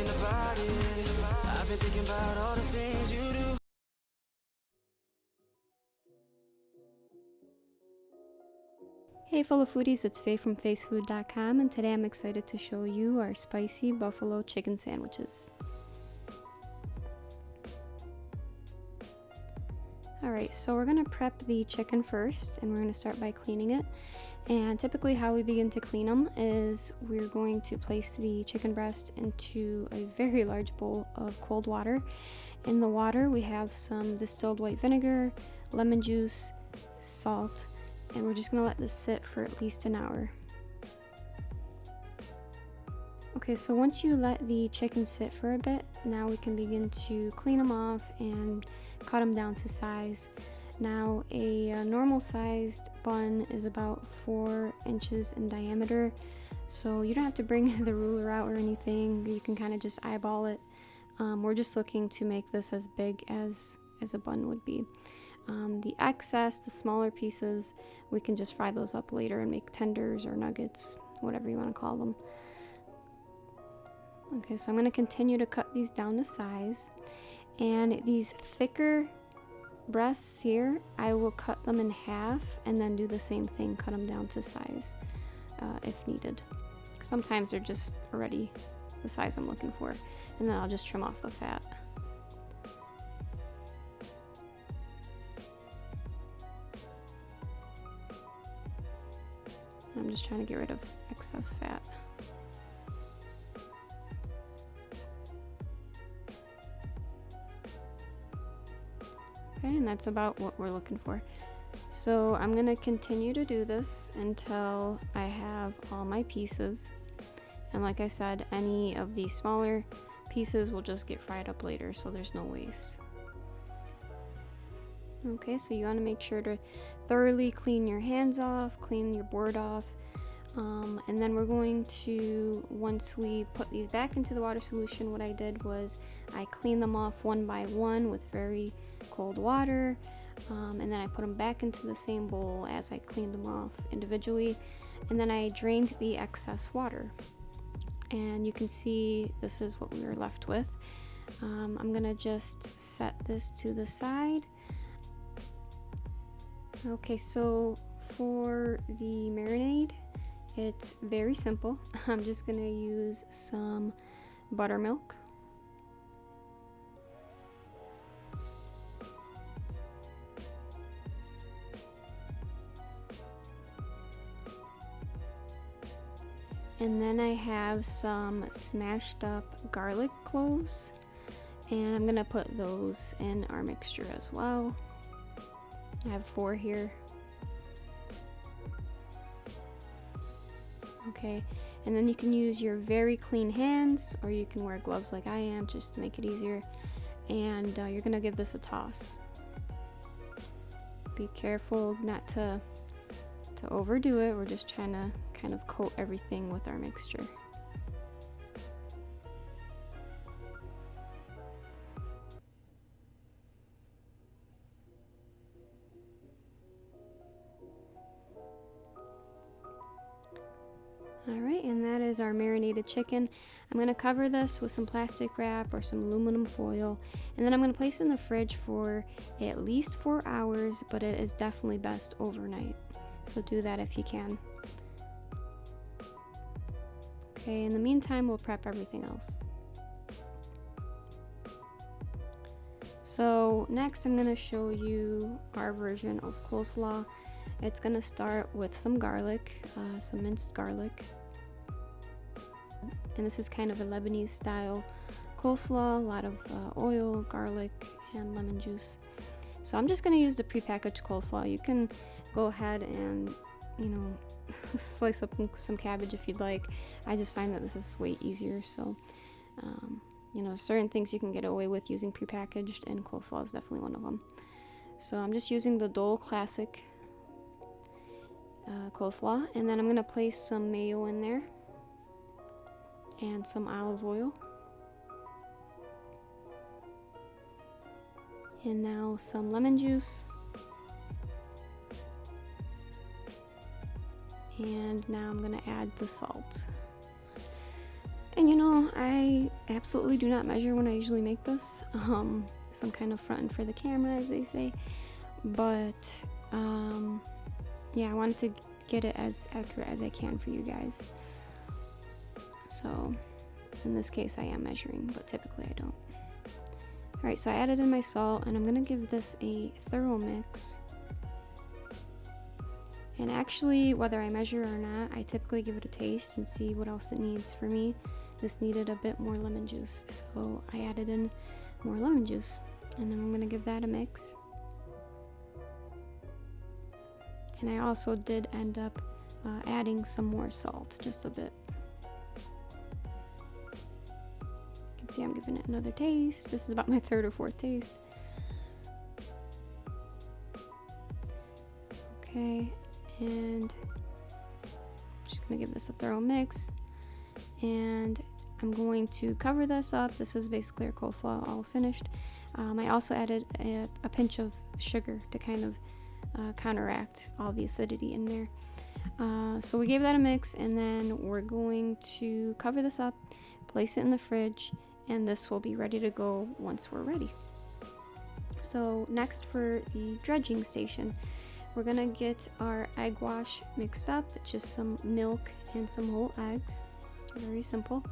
thinking about it. I've been thinking about all the things you do. Hey fellow foodies, it's Faye from facefood.com, and today I'm excited to show you our spicy buffalo chicken sandwiches. Alright, so we're going to prep the chicken first, and we're going to start by cleaning it. And typically how we begin to clean them is we're going to place the chicken breast into a very large bowl of cold water. In the water we have some distilled white vinegar, lemon juice, salt, and we're just going to let this sit for at least an hour. Okay, so once you let the chicken sit for a bit, now we can begin to clean them off and cut them down to size. Now a normal sized bun is about 4 inches in diameter, so you don't have to bring the ruler out or anything. You can kind of just eyeball it. We're just looking to make this as big as a bun would be. The excess, the smaller pieces, we can just fry those up later and make tenders or nuggets, whatever you want to call them. Okay, so I'm going to continue to cut these down to size, and these thicker breasts here, I will cut them in half and then do the same thing, cut them down to size if needed. Sometimes they're just already the size I'm looking for, and then I'll just trim off the fat. I'm just trying to get rid of excess fat. Okay, and that's about what we're looking for. So I'm going to continue to do this until I have all my pieces. And like I said, any of the smaller pieces will just get fried up later, so there's no waste. Okay, so you want to make sure to thoroughly clean your hands off, clean your board off. And then we're going to, once we put these back into the water solution, what I did was I cleaned them off one by one with very cold water, and then I put them back into the same bowl as I cleaned them off individually, and then I drained the excess water. And you can see this is what we were left with. I'm gonna just set this to the side. Okay, so for the marinade, it's very simple. I'm just gonna use some buttermilk, and then I have some smashed up garlic cloves, and I'm gonna put those in our mixture as well. I have 4 here. Okay, and then you can use your very clean hands, or you can wear gloves like I am just to make it easier, and you're gonna give this a toss. Be careful not to overdo it. We're just trying to kind of coat everything with our mixture. Alright, and that is our marinated chicken. I'm going to cover this with some plastic wrap or some aluminum foil, and then I'm going to place it in the fridge for at least 4 hours, but it is definitely best overnight. So do that if you can. Okay, in the meantime, we'll prep everything else. So next I'm going to show you our version of coleslaw. It's going to start with some garlic, some minced garlic. And this is kind of a Lebanese style coleslaw, a lot of oil, garlic, and lemon juice. So I'm just going to use the prepackaged coleslaw. You can go ahead and, slice up some cabbage if you'd like. I just find that this is way easier. So, certain things you can get away with using prepackaged, and coleslaw is definitely one of them. So I'm just using the Dole Classic coleslaw, and then I'm going to place some mayo in there and some olive oil, and now some lemon juice, and now I'm going to add the salt. And you know, I absolutely do not measure when I usually make this. So I'm kind of fronting for the camera, as they say. But yeah, I wanted to get it as accurate as I can for you guys. So in this case I am measuring, but typically I don't. Alright, so I added in my salt, and I'm gonna give this a thorough mix. And actually, whether I measure or not, I typically give it a taste and see what else it needs. For me, this needed a bit more lemon juice, so I added in more lemon juice, and then I'm gonna give that a mix. And I also did end up adding some more salt, just a bit. You can see I'm giving it another taste. This is about my third or fourth taste. Okay, and I'm just gonna give this a thorough mix. And I'm going to cover this up. This is basically our coleslaw all finished. I also added a pinch of sugar to kind of counteract all the acidity in there. So we gave that a mix, and then we're going to cover this up, place it in the fridge, and this will be ready to go once we're ready. So next, for the dredging station, we're gonna get our egg wash mixed up. It's just some milk and some whole eggs. Very simple.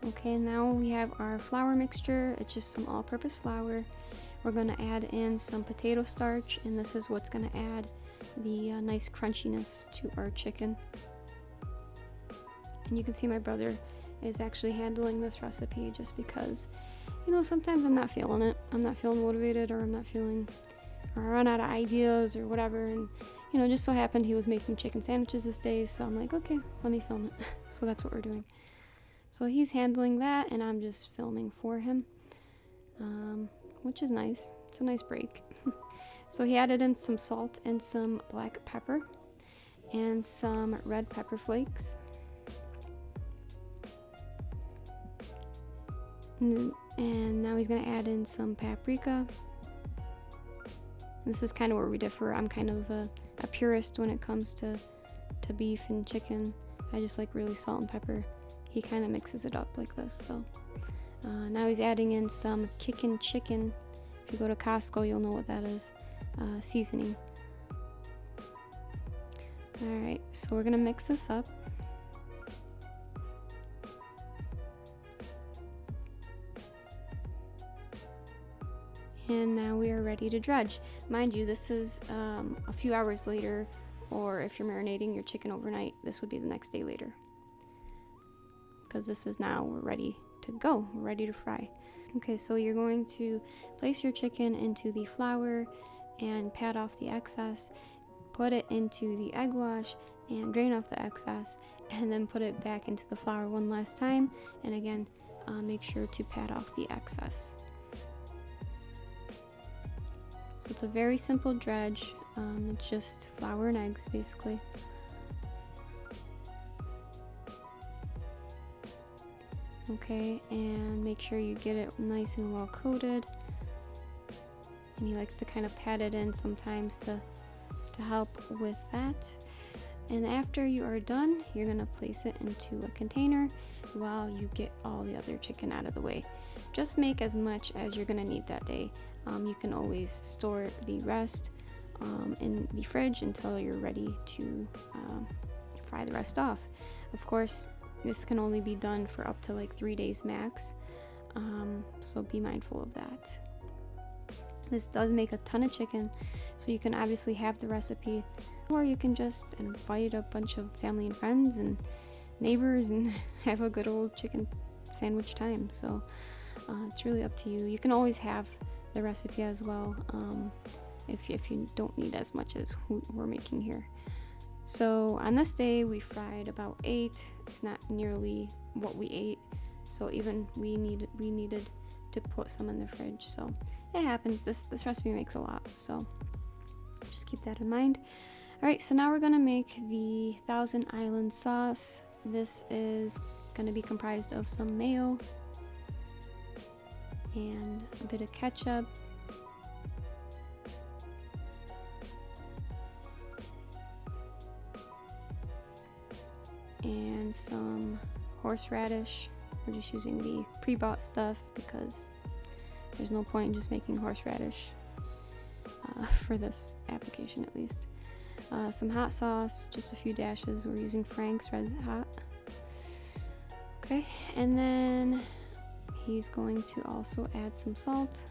Okay, now we have our flour mixture. It's just some all-purpose flour. We're going to add in some potato starch, and this is what's going to add the nice crunchiness to our chicken. And you can see my brother is actually handling this recipe, just because, you know, sometimes I'm not feeling it. I'm not feeling motivated, or I run out of ideas or whatever. And, you know, just so happened he was making chicken sandwiches this day, so I'm like, okay, let me film it. So that's what we're doing. So he's handling that, and I'm just filming for him, which is nice. It's a nice break. So he added in some salt and some black pepper and some red pepper flakes. And now he's going to add in some paprika. This is kind of where we differ. I'm kind of a purist when it comes to beef and chicken. I just like really salt and pepper. He kind of mixes it up like this. So now he's adding in some kickin' chicken. If you go to Costco, you'll know what that is. Seasoning. Alright, so we're gonna mix this up. And now we are ready to dredge. Mind you, this is a few hours later, or if you're marinating your chicken overnight, this would be the next day later. Because this is now, we're ready to go, we're ready to fry. Okay, so you're going to place your chicken into the flour and pat off the excess, put it into the egg wash and drain off the excess, and then put it back into the flour one last time, and again, make sure to pat off the excess. So it's a very simple dredge. It's just flour and eggs basically. Okay, and make sure you get it nice and well coated. And he likes to kind of pat it in sometimes to help with that. And after you are done, you're gonna place it into a container while you get all the other chicken out of the way. Just make as much as you're gonna need that day. You can always store the rest in the fridge until you're ready to fry the rest off. Of course, this can only be done for up to like 3 days max, so be mindful of that. This does make a ton of chicken, so you can obviously have the recipe, or you can just invite a bunch of family and friends and neighbors and have a good old chicken sandwich time. So it's really up to you. You can always have the recipe as well, if you don't need as much as we're making here. So on this day we fried about 8. It's not nearly what we ate, so even we needed to put some in the fridge. So it happens. This recipe makes a lot, so just keep that in mind. All right, so now we're gonna make the Thousand Island sauce. This is gonna be comprised of some mayo and a bit of ketchup, and some horseradish. We're just using the pre-bought stuff because there's no point in just making horseradish for this application at least. Some hot sauce, just a few dashes. We're using Frank's Red Hot. Okay, and then he's going to also add some salt.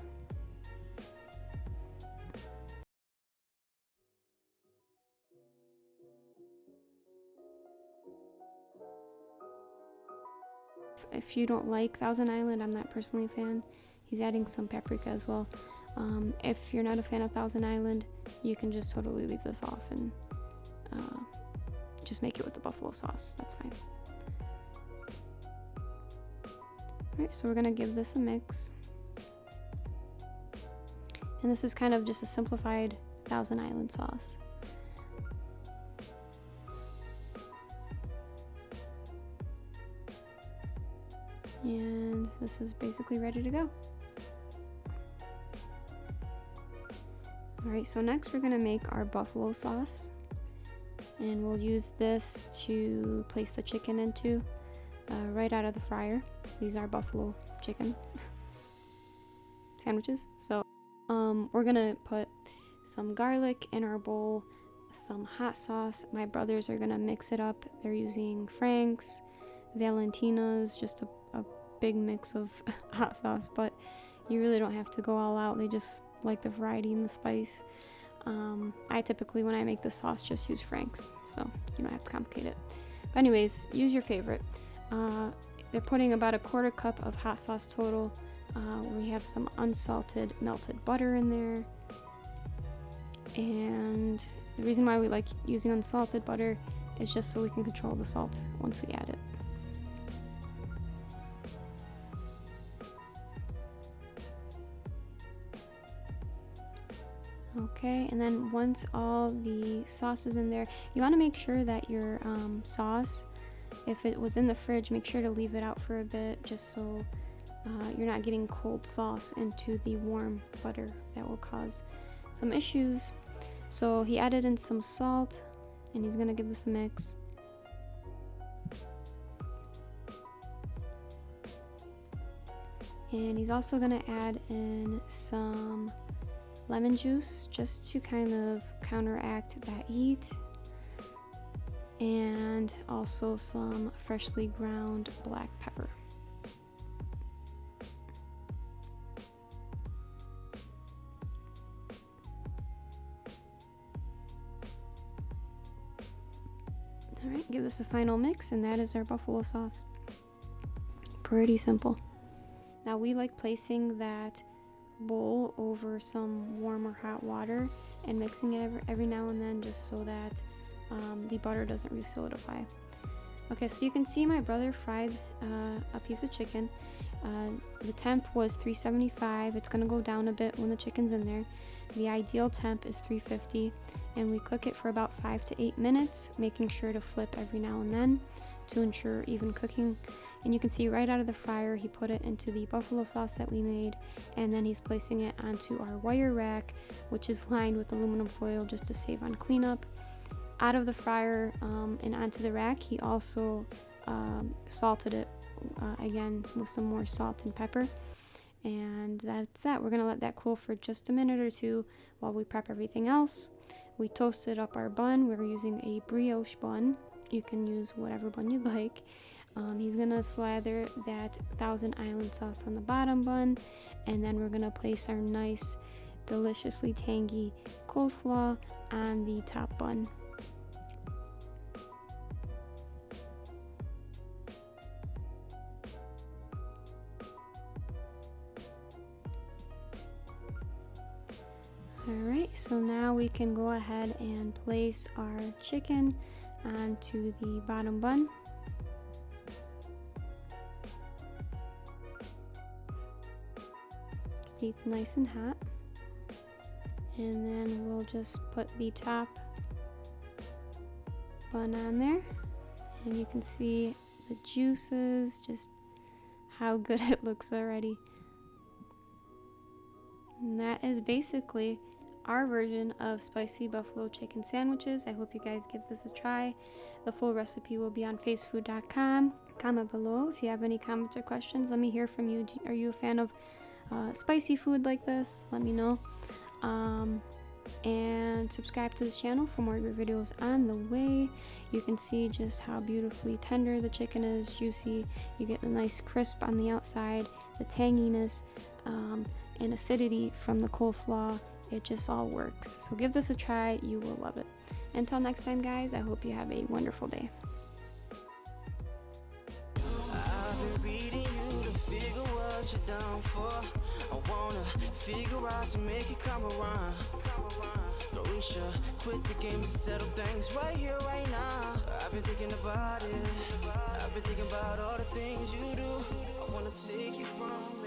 If you don't like Thousand Island, I'm not personally a fan. He's adding some paprika as well. If you're not a fan of Thousand Island, you can just totally leave this off and just make it with the buffalo sauce. That's fine. Alright, so we're gonna give this a mix. And this is kind of just a simplified Thousand Island sauce. And this is basically ready to go. Alright, so next we're gonna make our buffalo sauce. And we'll use this to place the chicken into right out of the fryer. These are buffalo chicken sandwiches. So we're gonna put some garlic in our bowl, some hot sauce. My brothers are gonna mix it up. They're using Frank's, Valentina's, just a big mix of hot sauce, but you really don't have to go all out. They just like the variety and the spice. I typically, when I make the sauce, just use Frank's, so you don't have to complicate it. But anyways, use your favorite. They're putting about a 1/4 cup of hot sauce total. We have some unsalted melted butter in there. And the reason why we like using unsalted butter is just so we can control the salt once we add it. Okay, and then once all the sauce is in there, you want to make sure that your sauce, if it was in the fridge, make sure to leave it out for a bit, just so you're not getting cold sauce into the warm butter. That will cause some issues. So he added in some salt, and he's gonna give this a mix. And he's also gonna add in some lemon juice just to kind of counteract that heat, and also some freshly ground black pepper. Alright, give this a final mix, and that is our buffalo sauce. Pretty simple. Now we like placing that bowl over some warm or hot water and mixing it every now and then, just so that the butter doesn't re-solidify. Okay, so you can see my brother fried a piece of chicken. The temp was 375. It's gonna go down a bit when the chicken's in there. The ideal temp is 350, and we cook it for about 5 to 8 minutes, making sure to flip every now and then to ensure even cooking. And you can see right out of the fryer, he put it into the buffalo sauce that we made, and then he's placing it onto our wire rack, which is lined with aluminum foil just to save on cleanup. Out of the fryer and onto the rack, he also salted it again with some more salt and pepper. And that's that. We're gonna let that cool for just a minute or two while we prep everything else. We toasted up our bun. We're using a brioche bun. You can use whatever bun you like. He's gonna slather that Thousand Island sauce on the bottom bun, and then we're gonna place our nice, deliciously tangy coleslaw on the top bun. Alright, so now we can go ahead and place our chicken onto the bottom bun. See, it's nice and hot. And then we'll just put the top bun on there. And you can see the juices, just how good it looks already. And that is basically our version of spicy buffalo chicken sandwiches. I hope you guys give this a try. The full recipe will be on facefood.com. Comment below if you have any comments or questions. Let me hear from you. Are you a fan of spicy food like this? Let me know. And subscribe to this channel for more great videos on the way. You can see just how beautifully tender the chicken is, juicy. You get the nice crisp on the outside, the tanginess, and acidity from the coleslaw. It just all works. So give this a try, you will love it. Until next time, guys, I hope you have a wonderful day. I've been reading you to figure what you're down for. I wanna figure out to make it come around. But we should quit the game and settle things right here, right now. I've been thinking about it. I've been thinking about all the things you do. I wanna take you from